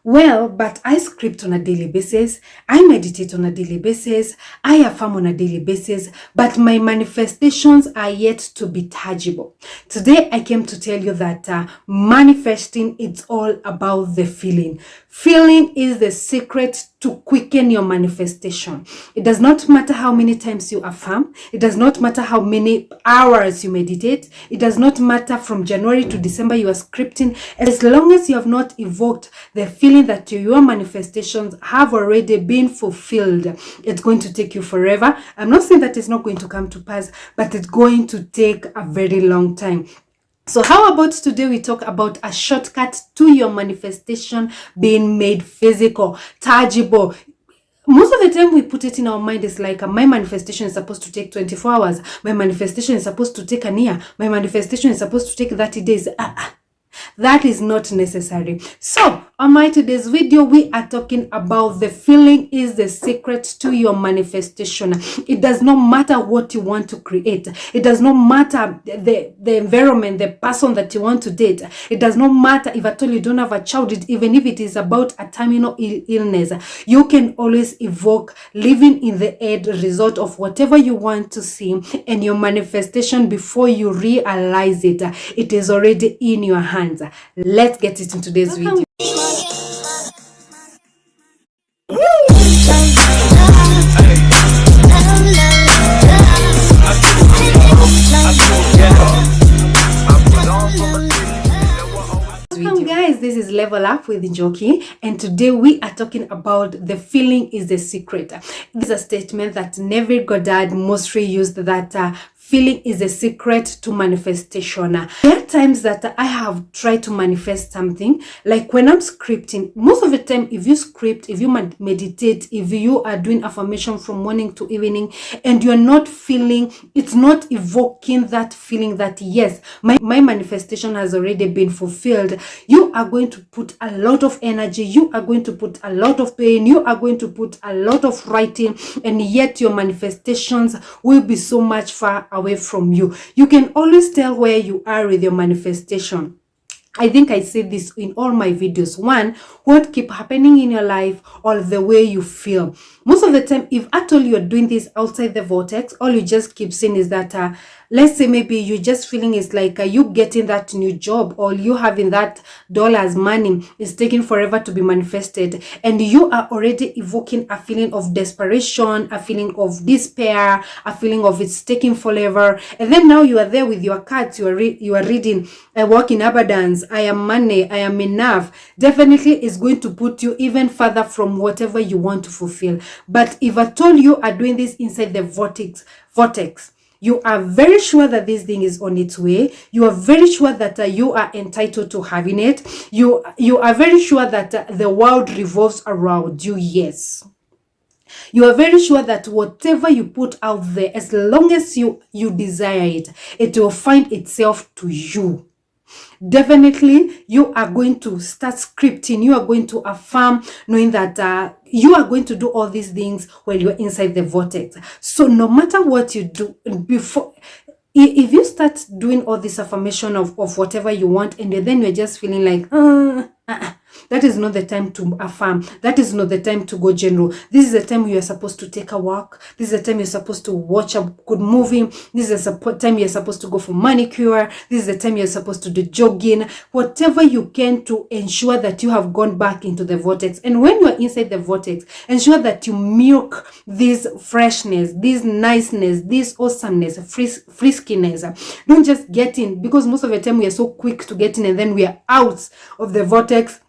Well, but I script on a daily basis, I meditate on a daily basis, I affirm on a daily basis, but my manifestations are yet to be tangible. Today, I came to tell you that manifesting, it's all about the feeling. Feeling is the secret to quicken your manifestation. It does not matter how many times you affirm. It does not matter how many hours you meditate. It does not matter from January to December you are scripting. As long as you have not evoked the feeling that your manifestations have already been fulfilled, it's going to take you forever. I'm not saying that it's not going to come to pass, but it's going to take a very long time. So how about today we talk about a shortcut to your manifestation being made physical, tangible. Most of the time we put it in our mind is like my manifestation is supposed to take 24 hours. My manifestation is supposed to take a year. My manifestation is supposed to take 30 days. That is not necessary. So on my today's video, we are talking about the feeling is the secret to your manifestation. It does not matter what you want to create. It does not matter the environment, the person that you want to date. It does not matter if at all you don't have a child, even if it is about a terminal illness. You can always evoke living in the end result of whatever you want to see, and your manifestation, before you realize it, it is already in your hands. Let's get it in today's video. Welcome guys, this is Level Up with Joki, and today we are talking about the feeling is the secret. This is a statement that Neville Goddard mostly used, that feeling is a secret to manifestation. There are times that I have tried to manifest something, like when I'm scripting. Most of the time, if you script, if you meditate, if you are doing affirmation from morning to evening, and you're not feeling, it's not evoking that feeling that yes, my manifestation has already been fulfilled, you are going to put a lot of energy, you are going to put a lot of pain, you are going to put a lot of writing, and yet your manifestations will be so much far away from you. You can always tell where you are with your manifestation. I think I say this in all my videos. One, what keep happening in your life, or the way you feel. Most of the time, if at all you're doing this outside the vortex, all you just keep saying is that, let's say maybe you're just feeling it's like you getting that new job, or you having that dollars money is taking forever to be manifested, and you are already evoking a feeling of desperation, a feeling of despair, a feeling of it's taking forever. And then now you are there with your cards, you are reading, I walk in abundance, I am money, I am enough. Definitely is going to put you even further from whatever you want to fulfill. But if at all you are doing this inside the vortex, you are very sure that this thing is on its way. You are very sure that you are entitled to having it. You are very sure that the world revolves around you. Yes. You are very sure that whatever you put out there, as long as you desire it, it will find itself to you. Definitely, you are going to start scripting. You are going to affirm, knowing that you are going to do all these things while you're inside the vortex. So no matter what you do, if you start doing all this affirmation of whatever you want, and then you're just feeling like, that is not the time to affirm. That is not the time to go general. This is the time you are supposed to take a walk. This is the time you're supposed to watch a good movie. This is the time you're supposed to go for manicure. This is the time you're supposed to do jogging. Whatever you can to ensure that you have gone back into the vortex. And when you are inside the vortex, ensure that you milk this freshness, this niceness, this awesomeness, friskiness. Don't just get in, because most of the time we are so quick to get in and then we are out of the vortex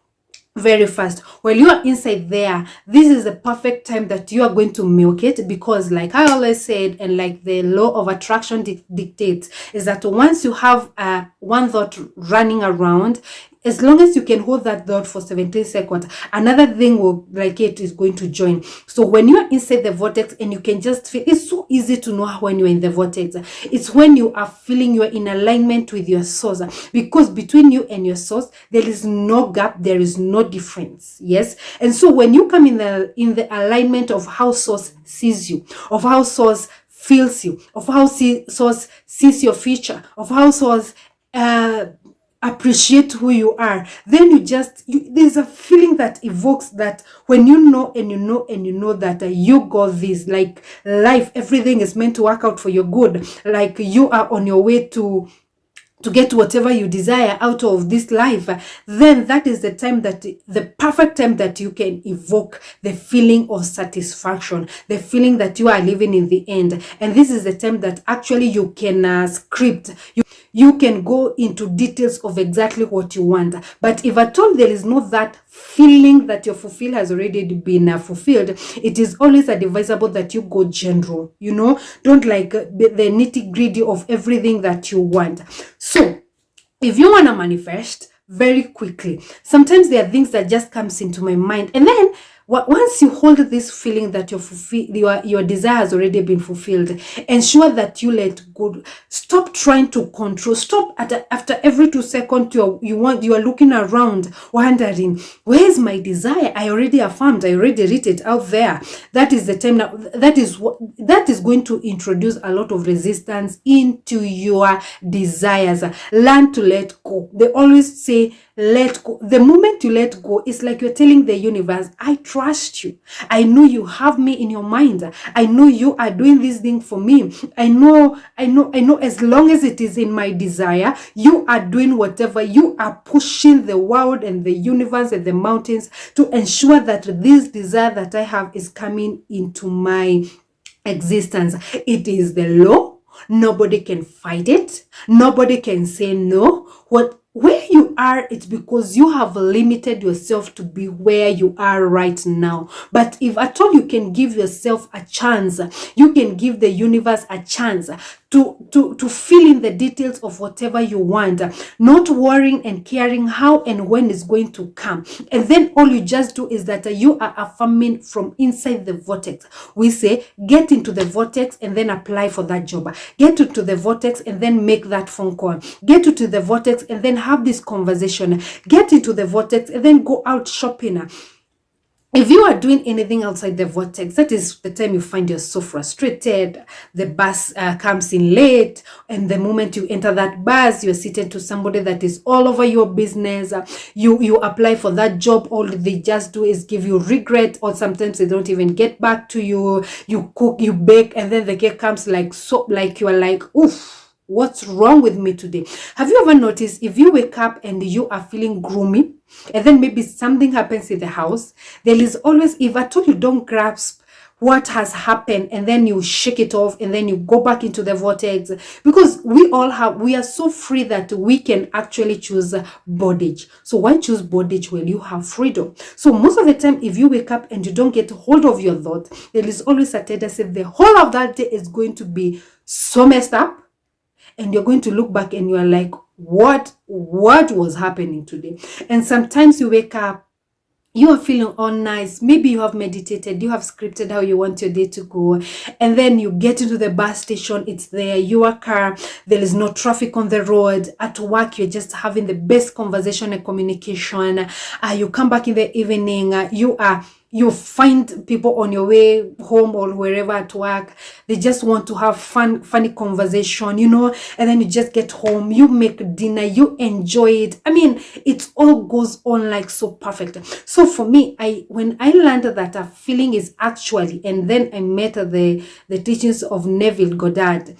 very fast. While you are inside there, this is the perfect time that you are going to milk it, because like I always said, and like the law of attraction dictates, is that once you have one thought running around, as long as you can hold that thought for 17 seconds, another thing will, like it, is going to join. So when you're inside the vortex and you can just feel, it's so easy to know when you're in the vortex. It's when you are feeling you're in alignment with your source, because between you and your source, there is no gap, there is no difference. Yes. And so when you come in the alignment of how source sees you, of how source feels you, of how source sees your future, of how source appreciate who you are, then there's a feeling that evokes that when you know and you know and you know that you got this, like life, everything is meant to work out for your good, like you are on your way to get whatever you desire out of this life, then that is the perfect time that you can evoke the feeling of satisfaction, the feeling that you are living in the end. And this is the time that actually you can script, you can go into details of exactly what you want. But if at all there is not that feeling that your fulfill has already been fulfilled, it is always advisable that you go general, don't like the nitty gritty of everything that you want. So if you want to manifest very quickly, sometimes there are things that just comes into my mind, and then once you hold this feeling that your desire has already been fulfilled, ensure that you let go. Stop trying to control. Stop after every 2 seconds you are looking around wondering, where is my desire? I already affirmed, I already wrote it out there. That is the time now. That is going to introduce a lot of resistance into your desires. Learn to let go. They always say let go. The moment you let go, it's like you're telling the universe, I trust you. I know you have me in your mind. I know you are doing this thing for me. I know as long as it is in my desire, you are doing whatever. You are pushing the world and the universe and the mountains to ensure that this desire that I have is coming into my existence. It is the law. Nobody can fight it. Nobody can say no. Where you are, it's because you have limited yourself to be where you are right now. But if at all you can give yourself a chance, you can give the universe a chance to fill in the details of whatever you want, not worrying and caring how and when it's going to come. And then all you just do is that you are affirming from inside the vortex. We say, get into the vortex and then apply for that job. Get into the vortex and then make that phone call. Get into the vortex and then have this conversation. Get into the vortex and then go out shopping. If you are doing anything outside the vortex, that is the time you find yourself frustrated. The bus comes in late, and the moment you enter that bus, you're seated to somebody that is all over your business. You apply for that job, all they just do is give you regret, or sometimes they don't even get back to you. You cook, you bake, and then the cake comes like you are like, oof, what's wrong with me today? Have you ever noticed if you wake up and you are feeling gloomy, and then maybe something happens in the house, there is always, if at all you don't grasp what has happened, and then you shake it off and then you go back into the vortex, because we are so free that we can actually choose bondage. So why choose bondage when you have freedom? So most of the time, if you wake up and you don't get hold of your thought, there is always a tendency the whole of that day is going to be so messed up, and you're going to look back and you're like, what was happening today? And sometimes you wake up, you are feeling all nice. Maybe you have meditated, you have scripted how you want your day to go. And then you get into the bus station, it's there, your car, there is no traffic on the road. At work, you're just having the best conversation and communication. You come back in the evening, you find people on your way home or wherever at work. They just want to have funny conversation, and then you just get home, you make dinner, you enjoy it. I mean, it all goes on like so perfect. So for me, when I learned that a feeling is actually, and then I met the teachings of Neville Goddard,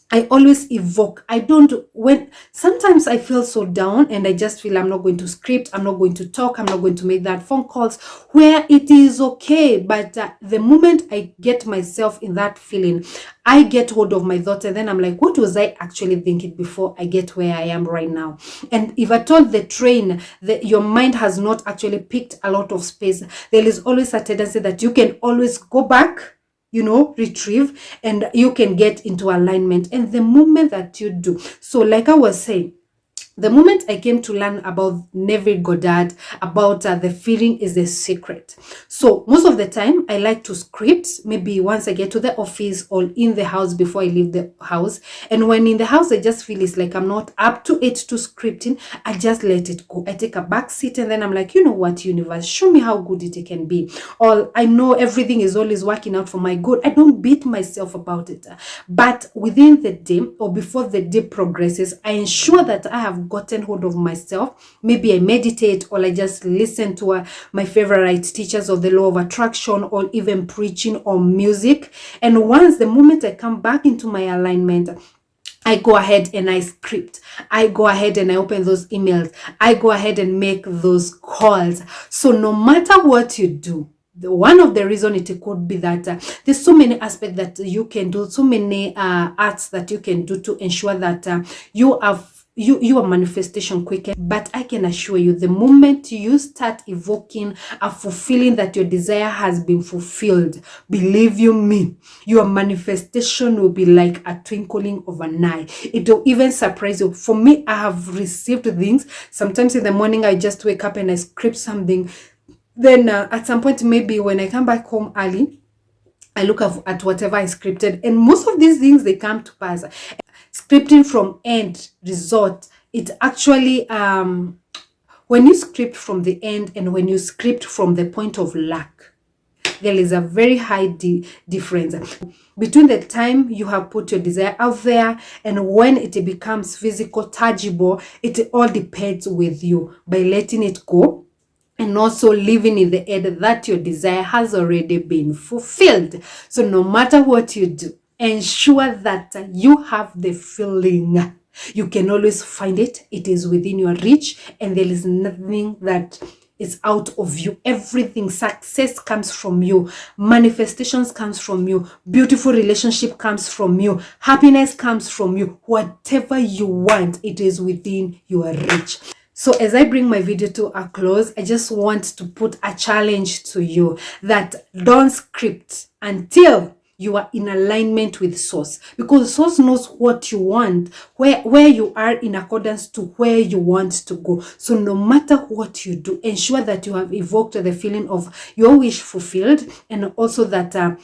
I always evoke. Sometimes I feel so down and I just feel I'm not going to script, I'm not going to talk, I'm not going to make that phone calls, where it is okay. But the moment I get myself in that feeling, I get hold of my thoughts and then I'm like, what was I actually thinking before I get where I am right now? And if at all the train, your mind has not actually picked a lot of space, there is always a tendency that you can always go back, retrieve, and you can get into alignment. And the moment that you do, so like I was saying, the moment I came to learn about Neville Goddard, about the feeling is a secret. So most of the time, I like to script, maybe once I get to the office or in the house before I leave the house. And when in the house, I just feel it's like I'm not up to it to scripting. I just let it go. I take a back seat and then I'm like, you know what, universe, show me how good it can be. Or I know everything is always working out for my good. I don't beat myself about it. But within the day or before the day progresses, I ensure that I have I've gotten hold of myself. Maybe I meditate, or I just listen to my favorite teachers of the law of attraction, or even preaching or music. And once the moment I come back into my alignment, I go ahead and I script. I go ahead and I open those emails. I go ahead and make those calls. So no matter what you do, one of the reason it could be that there's so many aspects that you can do, so many arts that you can do to ensure that you are manifestation quicker. But I can assure you, the moment you start evoking a fulfilling that your desire has been fulfilled, believe you me, your manifestation will be like a twinkling of an eye. It will even surprise you. For me, I have received things. Sometimes in the morning, I just wake up and I script something. Then at some point, maybe when I come back home early, I look at whatever I scripted, and most of these things, they come to pass. Scripting from end result, it actually when you script from the end and when you script from the point of lack, there is a very high difference between the time you have put your desire out there and when it becomes physical, tangible. It all depends with you by letting it go and also living in the head that your desire has already been fulfilled. So no matter what you do, ensure that you have the feeling. You can always find it. It is within your reach, and there is nothing that is out of you. Everything, success comes from you. Manifestations comes from you. Beautiful relationship comes from you. Happiness comes from you. Whatever you want, it is within your reach. So as I bring my video to a close, I just want to put a challenge to you that don't script until you are in alignment with source, because source knows what you want, where you are in accordance to where you want to go. So no matter what you do, ensure that you have evoked the feeling of your wish fulfilled, and also that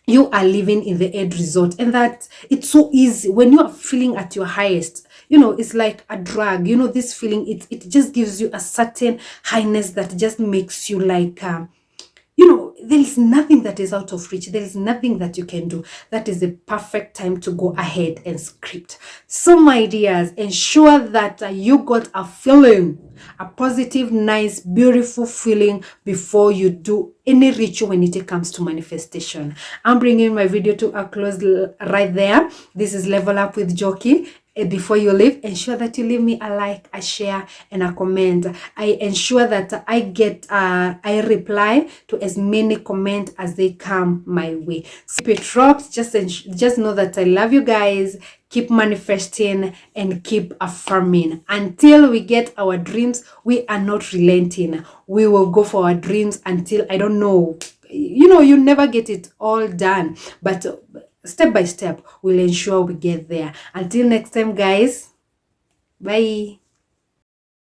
you are living in the end result, and that it's so easy when you are feeling at your highest. It's like a drug. This feeling, it just gives you a certain highness that just makes you like there is nothing that is out of reach. There is nothing that you can do. That is the perfect time to go ahead and script. So my dears, ensure that you got a feeling, a positive, nice, beautiful feeling before you do any ritual when it comes to manifestation. I'm bringing my video to a close right there. This is Level Up with Joki. Before you leave, ensure that you leave me a like, a share, and a comment. I ensure that I reply to as many comments as they come my way. So keep it rocked. Just know that I love you guys. Keep manifesting and keep affirming. Until we get our dreams, we are not relenting. We will go for our dreams until, I don't know, you never get it all done, but step by step, we'll ensure we get there. Until next time, guys. Bye.